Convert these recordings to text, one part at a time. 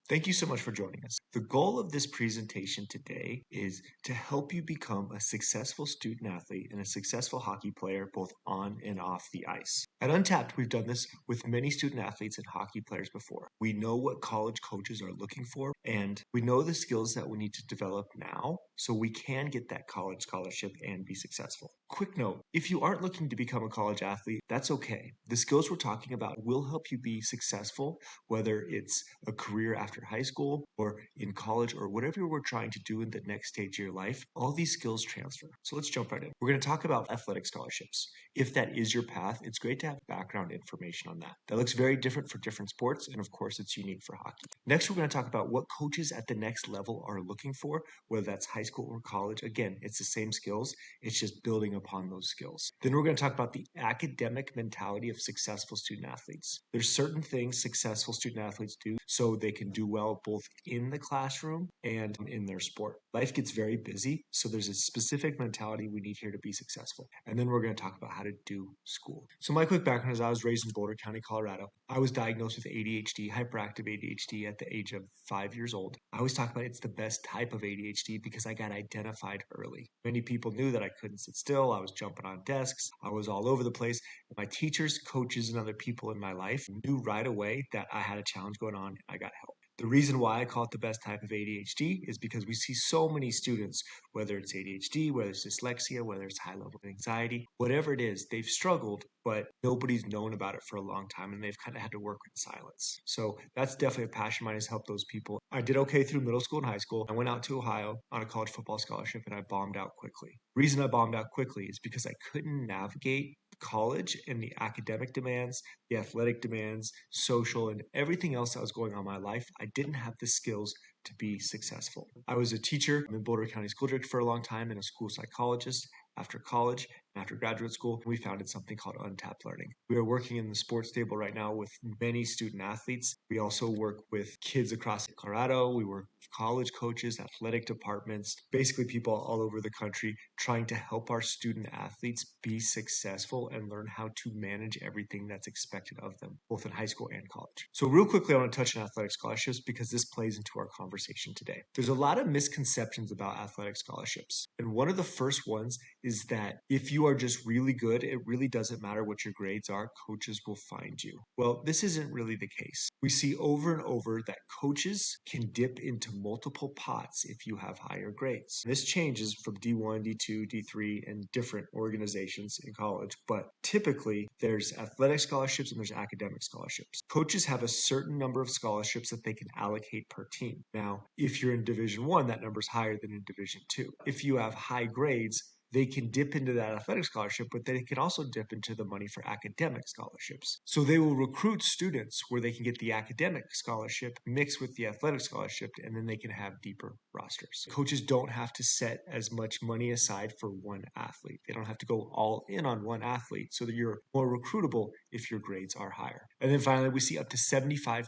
Thank you so much for joining us. The goal of this presentation today is to help you become a successful student athlete and a successful hockey player both on and off the ice. At Untapped, we've done this with many student athletes and hockey players before. We know what college coaches are looking for, and we know the skills that we need to develop now so we can get that college scholarship and be successful. Quick note, if you aren't looking to become a college athlete, that's okay. The skills we're talking about will help you be successful, whether it's a career after high school or in college or whatever we're trying to do in the next stage of your life. All these skills transfer. So let's jump right in. We're going to talk about athletic scholarships. If that is your path, it's great to have background information on that. That looks very different for different sports, and of course, it's unique for hockey. Next, we're going to talk about what coaches at the next level are looking for, whether that's high school or college. Again, it's the same skills. It's just building upon those skills. Then we're going to talk about the academic mentality of successful student athletes. There's certain things successful student athletes do so they can do well both in the classroom and in their sport. Life gets very busy, so there's a specific mentality we need here to be successful. And then we're going to talk about how to do school. So my quick background is I was raised in Boulder County, Colorado. I was diagnosed with ADHD, hyperactive ADHD at the age of 5 years old. I always talk about it's the best type of ADHD because I got identified early. Many people knew that I couldn't sit still. I was jumping on desks. I was all over the place. My teachers, coaches, and other people in my life knew right away that I had a challenge going on and I got help. The reason why I call it the best type of ADHD is because we see so many students, whether it's ADHD, whether it's dyslexia, whether it's high level anxiety, whatever it is, they've struggled, but nobody's known about it for a long time and they've kind of had to work in silence. So that's definitely a passion of mine, is help those people. I did okay through middle school and high school. I went out to Ohio on a college football scholarship and I bombed out quickly. The reason I bombed out quickly is because I couldn't navigate college and the academic demands, the athletic demands, social, and everything else that was going on in my life. I didn't have the skills to be successful. I was a teacher in Boulder County School District for a long time and a school psychologist. After college and after graduate school, we founded something called Untapped Learning. We are working in the sports table right now with many student athletes. We also work with kids across Colorado. We work with college coaches, athletic departments, basically people all over the country trying to help our student athletes be successful and learn how to manage everything that's expected of them, both in high school and college. So real quickly, I want to touch on athletic scholarships because this plays into our conversation today. There's a lot of misconceptions about athletic scholarships. And one of the first ones is that if you are just really good, it really doesn't matter what your grades are, coaches will find you. Well, this isn't really the case. We see over and over that coaches can dip into multiple pots if you have higher grades. This changes from D1, D2, D3, and different organizations in college, but typically there's athletic scholarships and there's academic scholarships. Coaches have a certain number of scholarships that they can allocate per team. Now, if you're in Division 1, that number is higher than in Division 2. If you have high grades, they can dip into that athletic scholarship, but they can also dip into the money for academic scholarships. So they will recruit students where they can get the academic scholarship mixed with the athletic scholarship, and then they can have deeper rosters. Coaches don't have to set as much money aside for one athlete. They don't have to go all in on one athlete so that you're more recruitable if your grades are higher. And then finally, we see up to 75%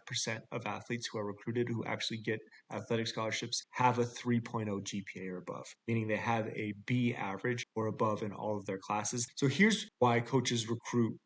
of athletes who are recruited who actually get athletic scholarships have a 3.0 GPA or above, meaning they have a B average or above in all of their classes. So here's why coaches recruit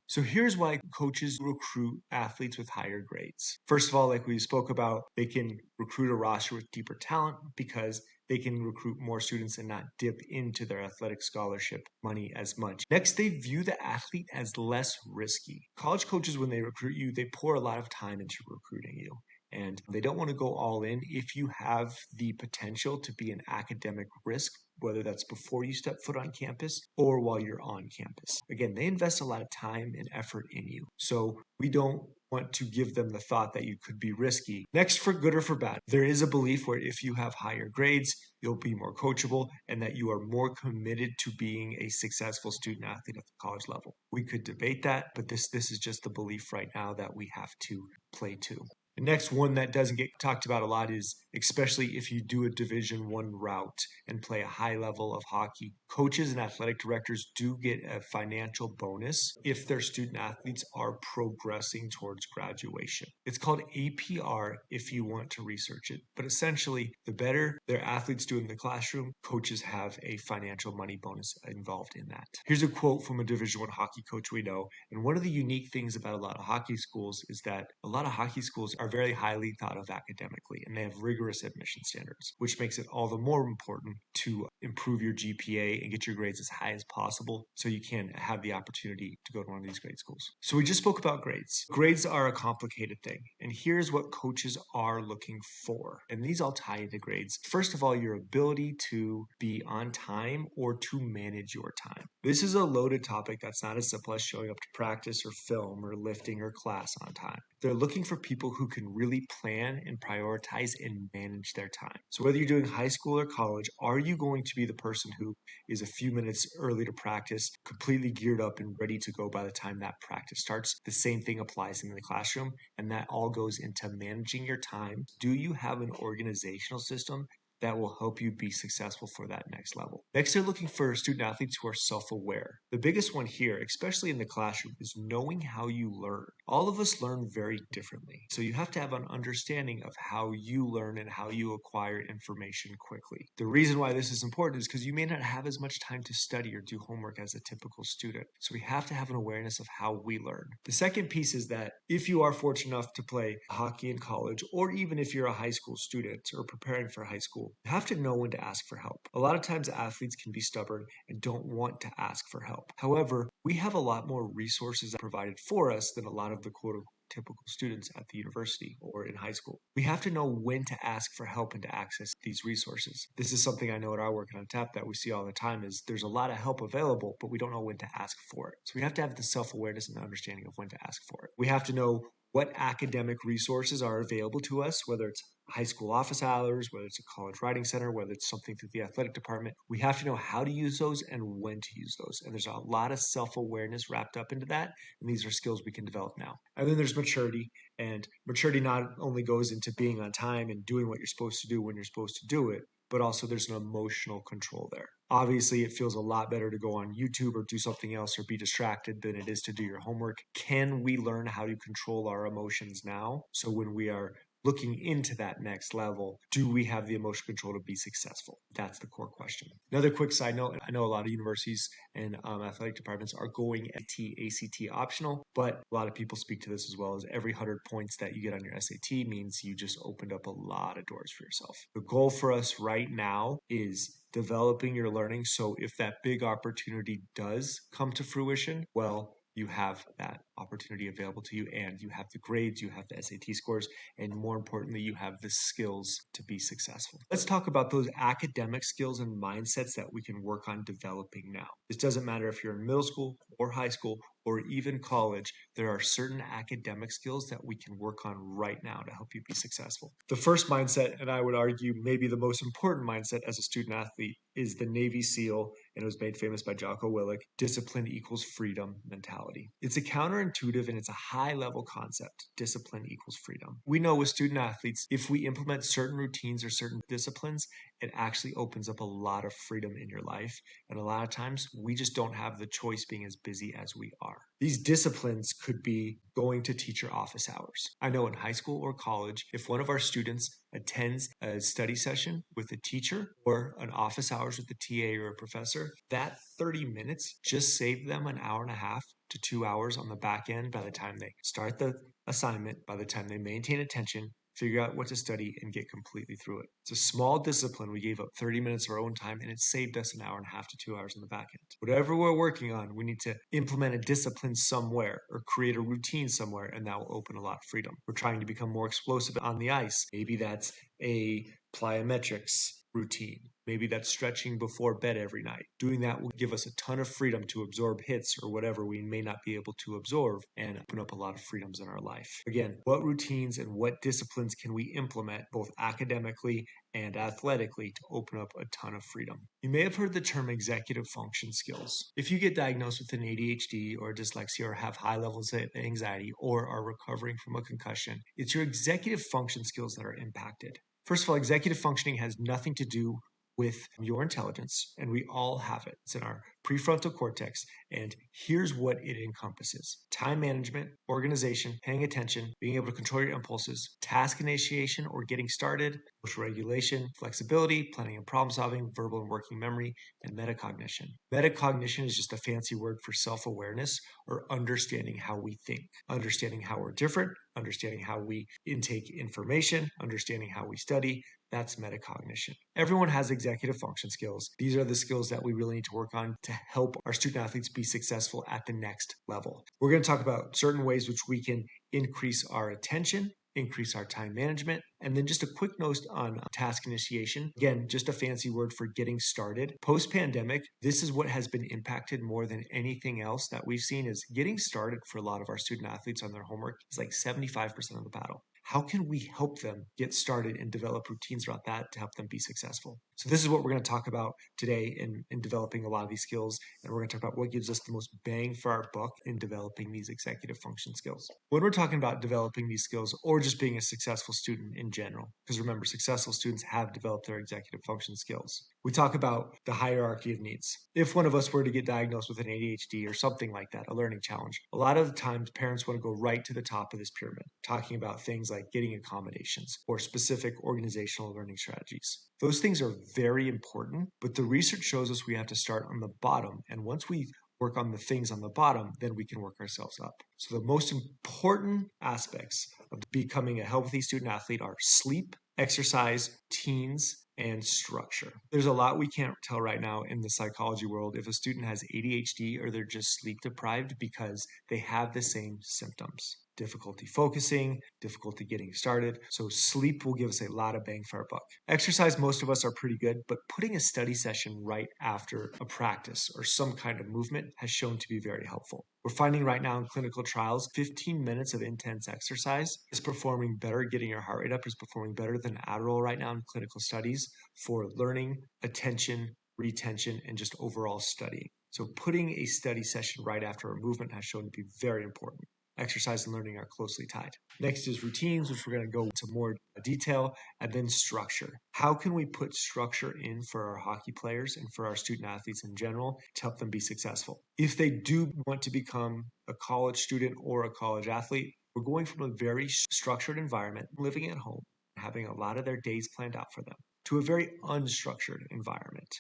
athletes with higher grades. First of all, like we spoke about, they can recruit a roster with deeper talent because they can recruit more students and not dip into their athletic scholarship money as much. Next, they view the athlete as less risky. College coaches, when they recruit you, they pour a lot of time into recruiting you. And they don't want to go all in if you have the potential to be an academic risk, whether that's before you step foot on campus or while you're on campus. Again, they invest a lot of time and effort in you. So we don't want to give them the thought that you could be risky. Next, for good or for bad, there is a belief where if you have higher grades, you'll be more coachable and that you are more committed to being a successful student athlete at the college level. We could debate that, but this is just the belief right now that we have to play to. The next one that doesn't get talked about a lot is, especially if you do a Division 1 route and play a high level of hockey, coaches and athletic directors do get a financial bonus if their student athletes are progressing towards graduation. It's called APR if you want to research it, but essentially the better their athletes do in the classroom, coaches have a financial money bonus involved in that. Here's a quote from a Division 1 hockey coach we know, and one of the unique things about a lot of hockey schools is that a lot of hockey schools are very highly thought of academically, and they have rigorous admission standards, which makes it all the more important to improve your GPA and get your grades as high as possible so you can have the opportunity to go to one of these great schools. So we just spoke about grades. Grades are a complicated thing, and here's what coaches are looking for. And these all tie into grades. First of all, your ability to be on time or to manage your time. This is a loaded topic that's not as simple as showing up to practice or film or lifting or class on time. They're looking for people who can really plan and prioritize and manage their time. So whether you're doing high school or college, are you going to be the person who is a few minutes early to practice, completely geared up and ready to go by the time that practice starts? The same thing applies in the classroom, and that all goes into managing your time. Do you have an organizational system that will help you be successful for that next level? Next, they're looking for student athletes who are self-aware. The biggest one here, especially in the classroom, is knowing how you learn. All of us learn very differently. So you have to have an understanding of how you learn and how you acquire information quickly. The reason why this is important is because you may not have as much time to study or do homework as a typical student. So we have to have an awareness of how we learn. The second piece is that if you are fortunate enough to play hockey in college, or even if you're a high school student or preparing for high school, you have to know when to ask for help. A lot of times athletes can be stubborn and don't want to ask for help. However, we have a lot more resources provided for us than a lot of the quote unquote typical students at the university or in high school. We have to know when to ask for help and to access these resources. This is something I know at our work at Untapped that we see all the time is there's a lot of help available, but we don't know when to ask for it. So we have to have the self-awareness and the understanding of when to ask for it. We have to know what academic resources are available to us, whether it's high school office hours, whether it's a college writing center, whether it's something through the athletic department. We have to know how to use those and when to use those. And there's a lot of self-awareness wrapped up into that. And these are skills we can develop now. And then there's maturity. And maturity not only goes into being on time and doing what you're supposed to do when you're supposed to do it, but also there's an emotional control there. Obviously, it feels a lot better to go on YouTube or do something else or be distracted than it is to do your homework. Can we learn how to control our emotions now? So when we are looking into that next level, do we have the emotional control to be successful? That's the core question. Another quick side note, I know a lot of universities and athletic departments are going ACT optional, but a lot of people speak to this as well as every 100 points that you get on your SAT means you just opened up a lot of doors for yourself. The goal for us right now is developing your learning. So if that big opportunity does come to fruition, well, you have that opportunity available to you and you have the grades, you have the SAT scores, and more importantly, you have the skills to be successful. Let's talk about those academic skills and mindsets that we can work on developing now. This doesn't matter if you're in middle school or high school or even college, there are certain academic skills that we can work on right now to help you be successful. The first mindset, and I would argue maybe the most important mindset as a student athlete, is the Navy SEAL, and it was made famous by Jocko Willink, discipline equals freedom mentality. It's a counterintuitive and it's a high-level concept. Discipline equals freedom. We know with student athletes, if we implement certain routines or certain disciplines, it actually opens up a lot of freedom in your life. And a lot of times, we just don't have the choice being as busy as we are. These disciplines could be going to teacher office hours. I know in high school or college, if one of our students attends a study session with a teacher or an office hours with a TA or a professor, that 30 minutes just saved them an hour and a half to 2 hours on the back end by the time they start the assignment, by the time they maintain attention, figure out what to study, and get completely through it. It's a small discipline. We gave up 30 minutes of our own time, and it saved us an hour and a half to 2 hours on the back end. Whatever we're working on, we need to implement a discipline somewhere or create a routine somewhere, and that will open a lot of freedom. We're trying to become more explosive on the ice. Maybe that's a plyometrics routine. Maybe that's stretching before bed every night. Doing that will give us a ton of freedom to absorb hits or whatever we may not be able to absorb and open up a lot of freedoms in our life. Again, what routines and what disciplines can we implement both academically and athletically to open up a ton of freedom? You may have heard the term executive function skills. If you get diagnosed with an ADHD or dyslexia or have high levels of anxiety or are recovering from a concussion, it's your executive function skills that are impacted. First of all, executive functioning has nothing to do with your intelligence, and we all have it. It's in our prefrontal cortex, and here's what it encompasses: time management, organization, paying attention, being able to control your impulses, task initiation or getting started, social regulation, flexibility, planning and problem solving, verbal and working memory, and metacognition. Metacognition is just a fancy word for self-awareness or understanding how we think, understanding how we're different, understanding how we intake information, understanding how we study. That's metacognition. Everyone has executive function skills. These are the skills that we really need to work on to help our student athletes be successful at the next level. We're going to talk about certain ways which we can increase our attention, increase our time management, and then just a quick note on task initiation. Again, just a fancy word for getting started. Post-pandemic, this is what has been impacted more than anything else that we've seen is getting started for a lot of our student athletes on their homework is like 75% of the battle. How can we help them get started and develop routines around that to help them be successful? So this is what we're going to talk about today in developing a lot of these skills. And we're going to talk about what gives us the most bang for our buck in developing these executive function skills. When we're talking about developing these skills or just being a successful student in general, because remember, successful students have developed their executive function skills. We talk about the hierarchy of needs. If one of us were to get diagnosed with an ADHD or something like that, a learning challenge, a lot of the times parents want to go right to the top of this pyramid, talking about things like getting accommodations or specific organizational learning strategies. Those things are very important, but the research shows us we have to start on the bottom. And once we work on the things on the bottom, then we can work ourselves up. So the most important aspects of becoming a healthy student athlete are sleep, exercise, teens, and structure. There's a lot we can't tell right now in the psychology world if a student has ADHD or they're just sleep deprived because they have the same symptoms. Difficulty focusing, difficulty getting started. So sleep will give us a lot of bang for our buck. Exercise, most of us are pretty good, but putting a study session right after a practice or some kind of movement has shown to be very helpful. We're finding right now in clinical trials, 15 minutes of intense exercise is performing better, getting your heart rate up is performing better than Adderall right now in clinical studies for learning, attention, retention, and just overall studying. So putting a study session right after a movement has shown to be very important. Exercise and learning are closely tied. Next is routines, which we're going to go into more detail, and then structure. How can we put structure in for our hockey players and for our student athletes in general to help them be successful? If they do want to become a college student or a college athlete, we're going from a very structured environment, living at home, having a lot of their days planned out for them, to a very unstructured environment,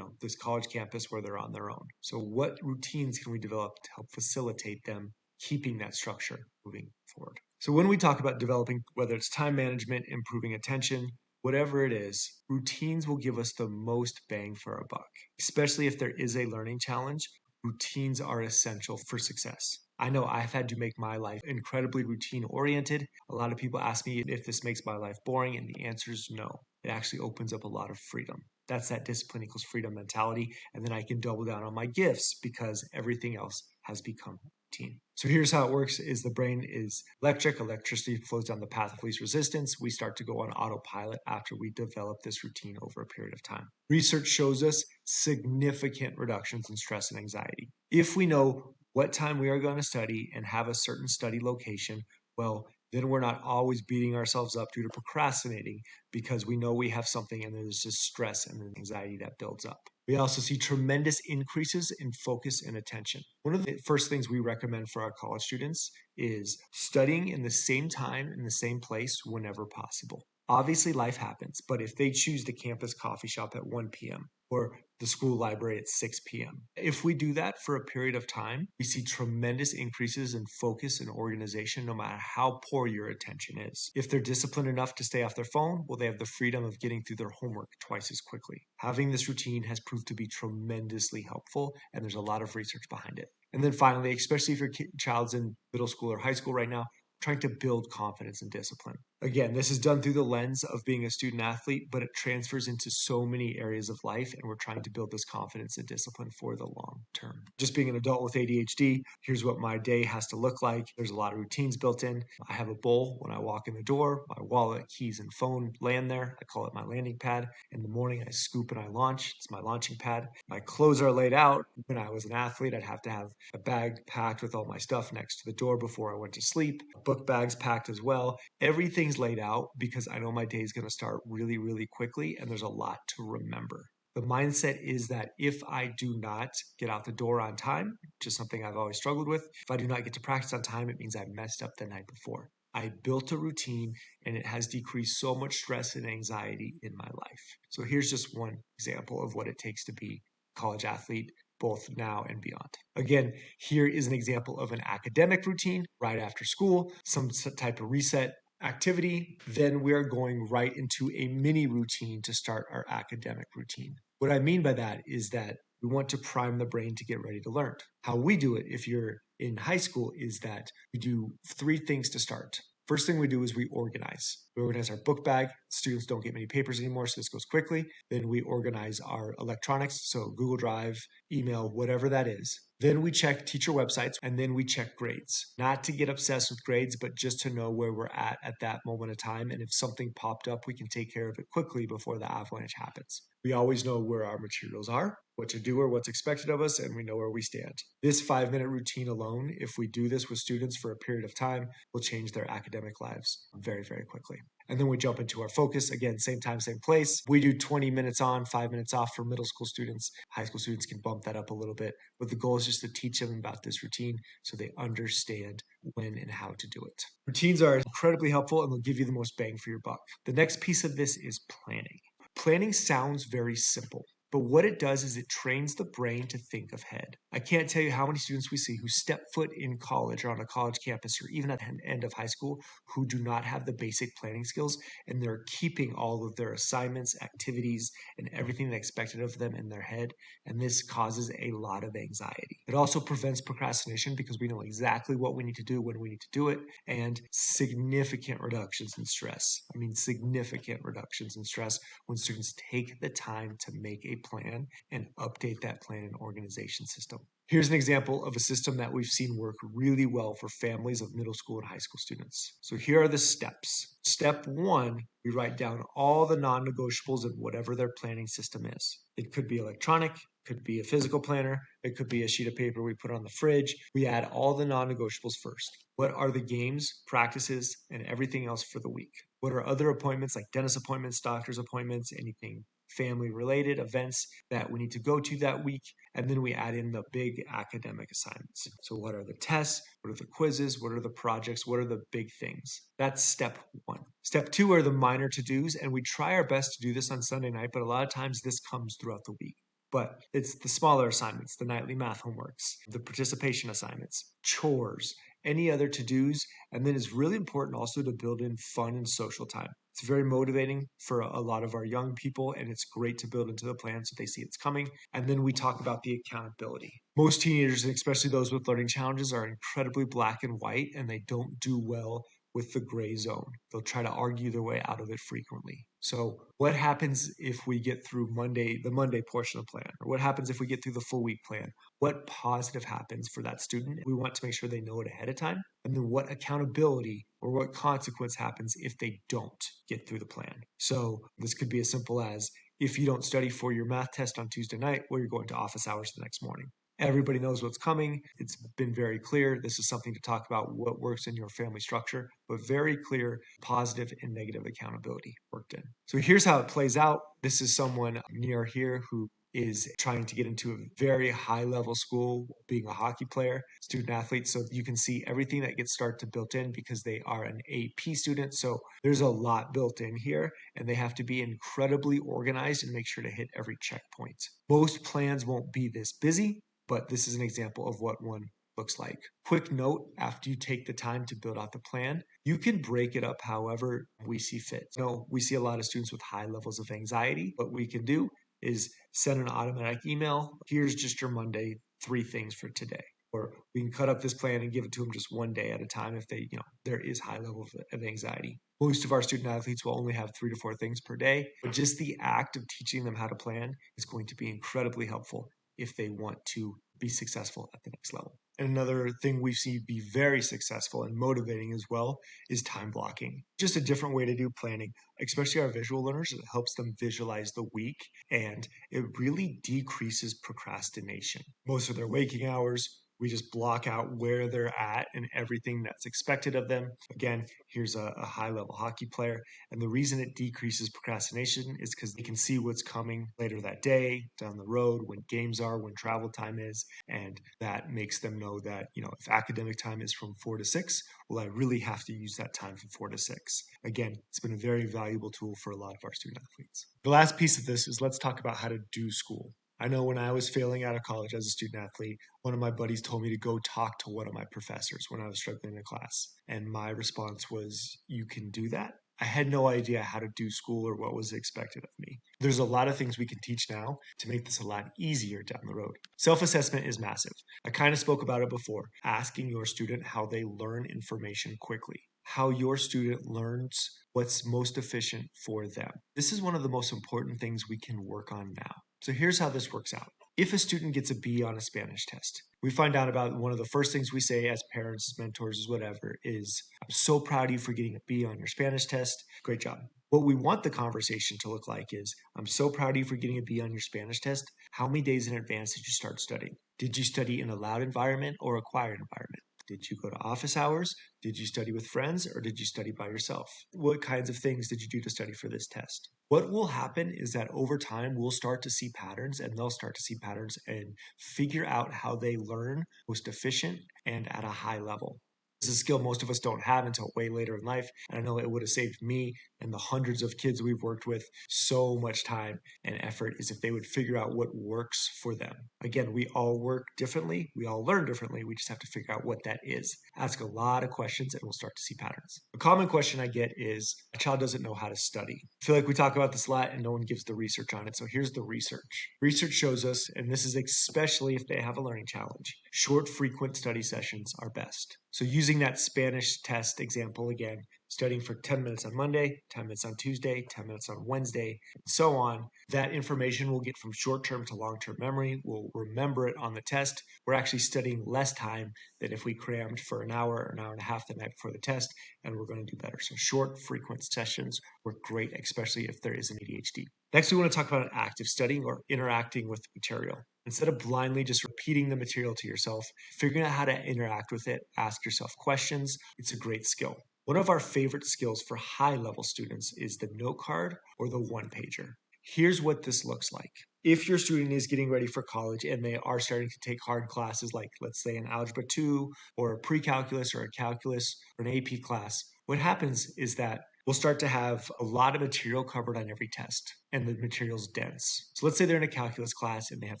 this college campus where they're on their own. So what routines can we develop to help facilitate them keeping that structure moving forward? So when we talk about developing, whether it's time management, improving attention, whatever it is, routines will give us the most bang for our buck. Especially if there is a learning challenge, routines are essential for success. I know I've had to make my life incredibly routine oriented. A lot of people ask me if this makes my life boring, and the answer is no. It actually opens up a lot of freedom. That's that discipline equals freedom mentality. And then I can double down on my gifts because everything else has become routine. So here's how it works is the brain is electric. Electricity flows down the path of least resistance. We start to go on autopilot after we develop this routine over a period of time. Research shows us significant reductions in stress and anxiety. If we know what time we are going to study and have a certain study location, well, then we're not always beating ourselves up due to procrastinating because we know we have something and there's just stress and anxiety that builds up. We also see tremendous increases in focus and attention. One of the first things we recommend for our college students is studying in the same time, in the same place, whenever possible. Obviously, life happens, but if they choose the campus coffee shop at 1 p.m. or the school library at 6 p.m., if we do that for a period of time, we see tremendous increases in focus and organization no matter how poor your attention is. If they're disciplined enough to stay off their phone, well, they have the freedom of getting through their homework twice as quickly. Having this routine has proved to be tremendously helpful, and there's a lot of research behind it. And then finally, especially if your child's in middle school or high school right now, trying to build confidence and discipline. Again, this is done through the lens of being a student athlete, but it transfers into so many areas of life, and we're trying to build this confidence and discipline for the long term. Just being an adult with ADHD, here's what my day has to look like. There's a lot of routines built in. I have a bowl when I walk in the door. My wallet, keys, and phone land there. I call it my landing pad. In the morning, I scoop and I launch. It's my launching pad. My clothes are laid out. When I was an athlete, I'd have to have a bag packed with all my stuff next to the door before I went to sleep. Book bags packed as well. Everything's laid out because I know my day is going to start really, really quickly, and there's a lot to remember. The mindset is that if I do not get out the door on time, which is something I've always struggled with, if I do not get to practice on time, it means I messed up the night before. I built a routine and it has decreased so much stress and anxiety in my life. So here's just one example of what it takes to be a college athlete both now and beyond. Again, here is an example of an academic routine right after school, some type of reset activity. Then we're going right into a mini routine to start our academic routine. What I mean by that is that we want to prime the brain to get ready to learn. How we do it, if you're in high school, is that we do 3 things to start. First thing we do is we organize. We organize our book bag. Students don't get many papers anymore, so this goes quickly. Then we organize our electronics, so Google Drive, email, whatever that is. Then we check teacher websites, and then we check grades. Not to get obsessed with grades, but just to know where we're at that moment of time. And if something popped up, we can take care of it quickly before the avalanche happens. We always know where our materials are, what to do or what's expected of us, and we know where we stand. This 5-minute routine alone, if we do this with students for a period of time, will change their academic lives very, very quickly. And then we jump into our focus. Again, same time, same place. We do 20 minutes on, 5 minutes off for middle school students. High school students can bump that up a little bit. But the goal is just to teach them about this routine so they understand when and how to do it. Routines are incredibly helpful and they'll give you the most bang for your buck. The next piece of this is planning. Planning sounds very simple, but what it does is it trains the brain to think ahead. I can't tell you how many students we see who step foot in college or on a college campus or even at the end of high school who do not have the basic planning skills, and they're keeping all of their assignments, activities, and everything that's expected of them in their head, and this causes a lot of anxiety. It also prevents procrastination because we know exactly what we need to do when we need to do it, and significant reductions in stress. I mean, significant reductions in stress when students take the time to make a plan and update that plan and organization system. Here's an example of a system that we've seen work really well for families of middle school and high school students. So here are the steps. Step 1, we write down all the non-negotiables of whatever their planning system is. It could be electronic, could be a physical planner, it could be a sheet of paper we put on the fridge. We add all the non-negotiables first. What are the games, practices, and everything else for the week? What are other appointments like dentist appointments, doctor's appointments, anything family-related events that we need to go to that week? And then we add in the big academic assignments. So what are the tests? What are the quizzes? What are the projects? What are the big things? That's step 1. Step 2 are the minor to-dos, and we try our best to do this on Sunday night, but a lot of times this comes throughout the week. But it's the smaller assignments, the nightly math homeworks, the participation assignments, chores, any other to-dos, and then it's really important also to build in fun and social time. It's very motivating for a lot of our young people, and it's great to build into the plan so they see it's coming. And then we talk about the accountability. Most teenagers, and especially those with learning challenges, are incredibly black and white, and they don't do well with the gray zone. They'll try to argue their way out of it frequently. So what happens if we get through the Monday portion of the plan? Or what happens if we get through the full week plan? What positive happens for that student? We want to make sure they know it ahead of time. And then what accountability or what consequence happens if they don't get through the plan? So this could be as simple as, if you don't study for your math test on Tuesday night, well, you're going to office hours the next morning. Everybody knows what's coming. It's been very clear. This is something to talk about what works in your family structure, but very clear positive and negative accountability worked in. So here's how it plays out. This is someone near here who is trying to get into a very high level school, being a hockey player, student athlete. So you can see everything that gets started to built in because they are an AP student. So there's a lot built in here, and they have to be incredibly organized and make sure to hit every checkpoint. Most plans won't be this busy, but this is an example of what one looks like. Quick note, after you take the time to build out the plan, you can break it up however we see fit. So we see a lot of students with high levels of anxiety. What we can do is send an automatic email. Here's just your Monday 3 things for today. Or we can cut up this plan and give it to them just one day at a time if they, there is high level of anxiety. Most of our student athletes will only have 3 to 4 things per day, but just the act of teaching them how to plan is going to be incredibly helpful if they want to be successful at the next level. And another thing we've seen be very successful and motivating as well is time blocking. Just a different way to do planning, especially our visual learners. It helps them visualize the week, and it really decreases procrastination. Most of their waking hours, we just block out where they're at and everything that's expected of them. Again, here's a high-level hockey player. And the reason it decreases procrastination is because they can see what's coming later that day, down the road, when games are, when travel time is. And that makes them know that, if academic time is from 4 to 6, well, I really have to use that time from 4 to 6. Again, it's been a very valuable tool for a lot of our student athletes. The last piece of this is let's talk about how to do school. I know when I was failing out of college as a student athlete, one of my buddies told me to go talk to one of my professors when I was struggling in class. And my response was, "You can do that?" I had no idea how to do school or what was expected of me. There's a lot of things we can teach now to make this a lot easier down the road. Self-assessment is massive. I kind of spoke about it before, asking your student how they learn information quickly, how your student learns what's most efficient for them. This is one of the most important things we can work on now. So here's how this works out. If a student gets a B on a Spanish test, we find out about one of the first things we say as parents, as mentors, as whatever, is, "I'm so proud of you for getting a B on your Spanish test. Great job." What we want the conversation to look like is, "I'm so proud of you for getting a B on your Spanish test. How many days in advance did you start studying? Did you study in a loud environment or a quiet environment? Did you go to office hours? Did you study with friends or did you study by yourself? What kinds of things did you do to study for this test?" What will happen is that over time, we'll start to see patterns and they'll start to see patterns and figure out how they learn most efficient and at a high level. This is a skill most of us don't have until way later in life. And I know it would have saved me and the hundreds of kids we've worked with so much time and effort is if they would figure out what works for them. Again, we all work differently. We all learn differently. We just have to figure out what that is. Ask a lot of questions and we'll start to see patterns. A common question I get is, a child doesn't know how to study. I feel like we talk about this a lot and no one gives the research on it. So here's the research. Research shows us, and this is especially if they have a learning challenge, short, frequent study sessions are best. So using that Spanish test example again, studying for 10 minutes on Monday, 10 minutes on Tuesday, 10 minutes on Wednesday, and so on. That information we'll get from short-term to long-term memory. We'll remember it on the test. We're actually studying less time than if we crammed for an hour or an hour and a half the night before the test, and we're going to do better. So short, frequent sessions work great, especially if there is an ADHD. Next, we want to talk about active studying or interacting with the material. Instead of blindly just repeating the material to yourself, figuring out how to interact with it, ask yourself questions, it's a great skill. One of our favorite skills for high-level students is the note card or the one-pager. Here's what this looks like. If your student is getting ready for college and they are starting to take hard classes like, let's say, an Algebra 2 or a pre-calculus or a calculus or an AP class, what happens is that we'll start to have a lot of material covered on every test, and the material's dense. So let's say they're in a calculus class and they have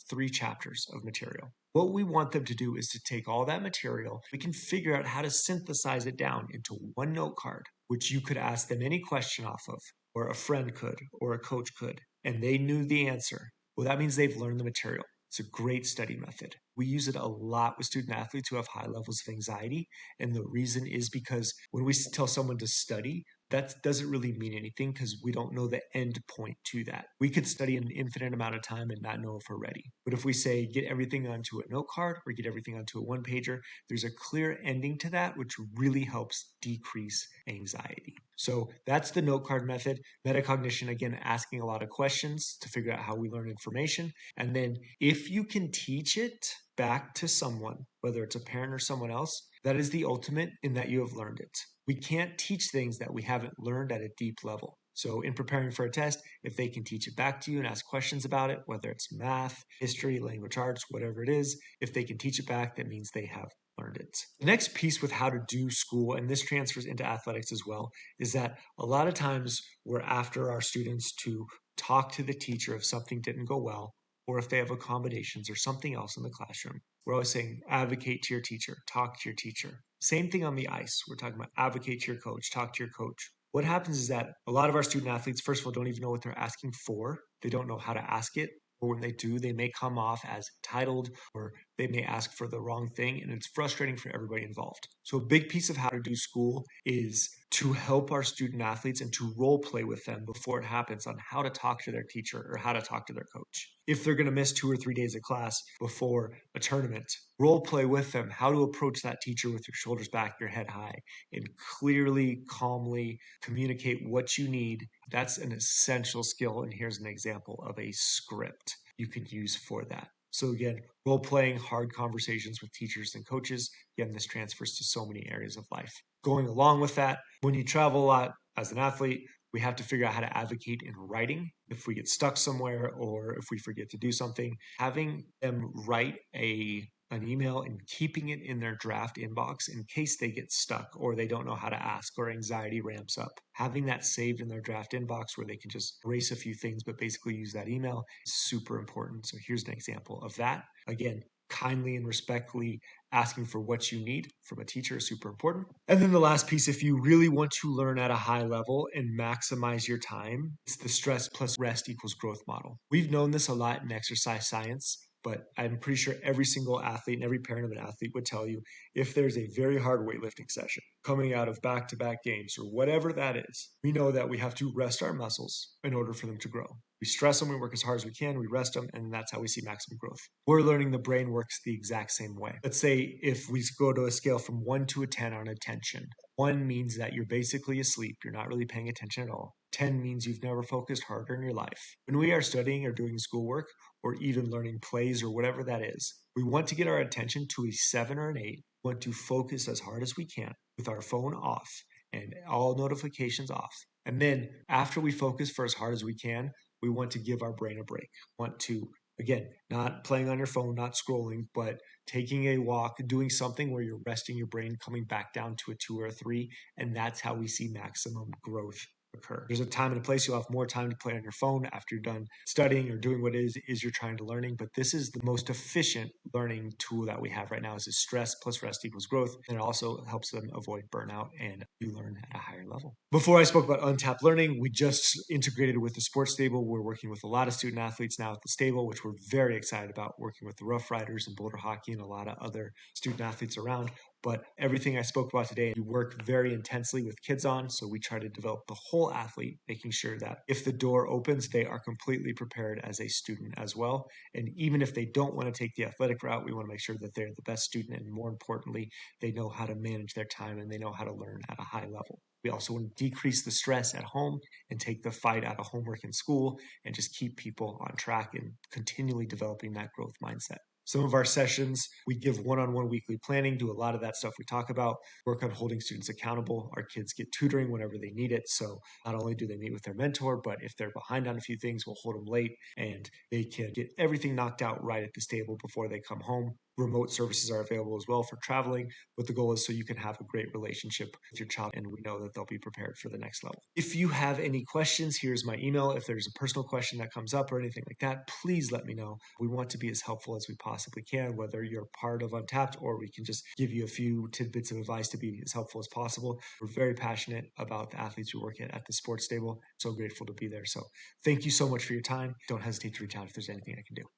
3 chapters of material. What we want them to do is to take all that material, we can figure out how to synthesize it down into one note card, which you could ask them any question off of, or a friend could, or a coach could, and they knew the answer. Well, that means they've learned the material. It's a great study method. We use it a lot with student athletes who have high levels of anxiety. And the reason is because when we tell someone to study, that doesn't really mean anything because we don't know the end point to that. We could study an infinite amount of time and not know if we're ready. But if we say get everything onto a note card or get everything onto a one pager, there's a clear ending to that, which really helps decrease anxiety. So that's the note card method. Metacognition, again, asking a lot of questions to figure out how we learn information. And then if you can teach it back to someone, whether it's a parent or someone else, that is the ultimate in that you have learned it. We can't teach things that we haven't learned at a deep level. So in preparing for a test, if they can teach it back to you and ask questions about it, whether it's math, history, language arts, whatever it is, if they can teach it back, that means they have learned it. The next piece with how to do school, and this transfers into athletics as well, is that a lot of times we're after our students to talk to the teacher if something didn't go well, or if they have accommodations or something else in the classroom. We're always saying advocate to your teacher, talk to your teacher. Same thing on the ice. We're talking about advocate to your coach, talk to your coach. What happens is that a lot of our student athletes, first of all, don't even know what they're asking for. They don't know how to ask it. Or when they do, they may come off as entitled or they may ask for the wrong thing, and it's frustrating for everybody involved. So a big piece of how to do school is to help our student athletes and to role play with them before it happens on how to talk to their teacher or how to talk to their coach. If they're going to miss 2 or 3 days of class before a tournament, role play with them how to approach that teacher with your shoulders back, your head high, and clearly, calmly communicate what you need. That's an essential skill, and here's an example of a script you can use for that. So again, role-playing hard conversations with teachers and coaches. Again, this transfers to so many areas of life. Going along with that, when you travel a lot as an athlete, we have to figure out how to advocate in writing. If we get stuck somewhere or if we forget to do something, having them write a an email and keeping it in their draft inbox in case they get stuck or they don't know how to ask or anxiety ramps up. Having that saved in their draft inbox where they can just erase a few things but basically use that email is super important. So here's an example of that. Again, kindly and respectfully asking for what you need from a teacher is super important. And then the last piece, if you really want to learn at a high level and maximize your time, it's the stress plus rest equals growth model. We've known this a lot in exercise science, but I'm pretty sure every single athlete and every parent of an athlete would tell you if there's a very hard weightlifting session coming out of back-to-back games or whatever that is, we know that we have to rest our muscles in order for them to grow. We stress them, we work as hard as we can, we rest them, and that's how we see maximum growth. We're learning the brain works the exact same way. Let's say if we go to a scale from 1 to a 10 on attention, 1 means that you're basically asleep, you're not really paying attention at all. 10 means you've never focused harder in your life. When we are studying or doing schoolwork or even learning plays or whatever that is, we want to get our attention to a 7 or an 8. We want to focus as hard as we can with our phone off and all notifications off. And then after we focus for as hard as we can, we want to give our brain a break. Want to, again, not playing on your phone, not scrolling, but taking a walk, doing something where you're resting your brain, coming back down to a 2 or a 3, and that's how we see maximum growth occur. There's a time and a place. You'll have more time to play on your phone after you're done studying or doing what it is you're trying to learning, but this is the most efficient learning tool that we have right now is stress plus rest equals growth, and it also helps them avoid burnout and you learn at a higher level. Before I spoke about Untapped Learning, we just integrated with the sports stable. We're working with a lot of student athletes now at the stable, which we're very excited about, working with the Rough Riders and Boulder Hockey and a lot of other student athletes around. But everything I spoke about today, we work very intensely with kids on. So we try to develop the whole athlete, making sure that if the door opens, they are completely prepared as a student as well. And even if they don't want to take the athletic route, we want to make sure that they're the best student. And more importantly, they know how to manage their time and they know how to learn at a high level. We also want to decrease the stress at home and take the fight out of homework in school and just keep people on track and continually developing that growth mindset. Some of our sessions, we give one-on-one weekly planning, do a lot of that stuff we talk about, work on holding students accountable. Our kids get tutoring whenever they need it. So not only do they meet with their mentor, but if they're behind on a few things, we'll hold them late and they can get everything knocked out right at the stable before they come home. Remote services are available as well for traveling, but the goal is so you can have a great relationship with your child and we know that they'll be prepared for the next level. If you have any questions, here's my email. If there's a personal question that comes up or anything like that, please let me know. We want to be as helpful as we possibly can, whether you're part of Untapped or we can just give you a few tidbits of advice to be as helpful as possible. We're very passionate about the athletes we work at the sports stable. So grateful to be there. So thank you so much for your time. Don't hesitate to reach out if there's anything I can do.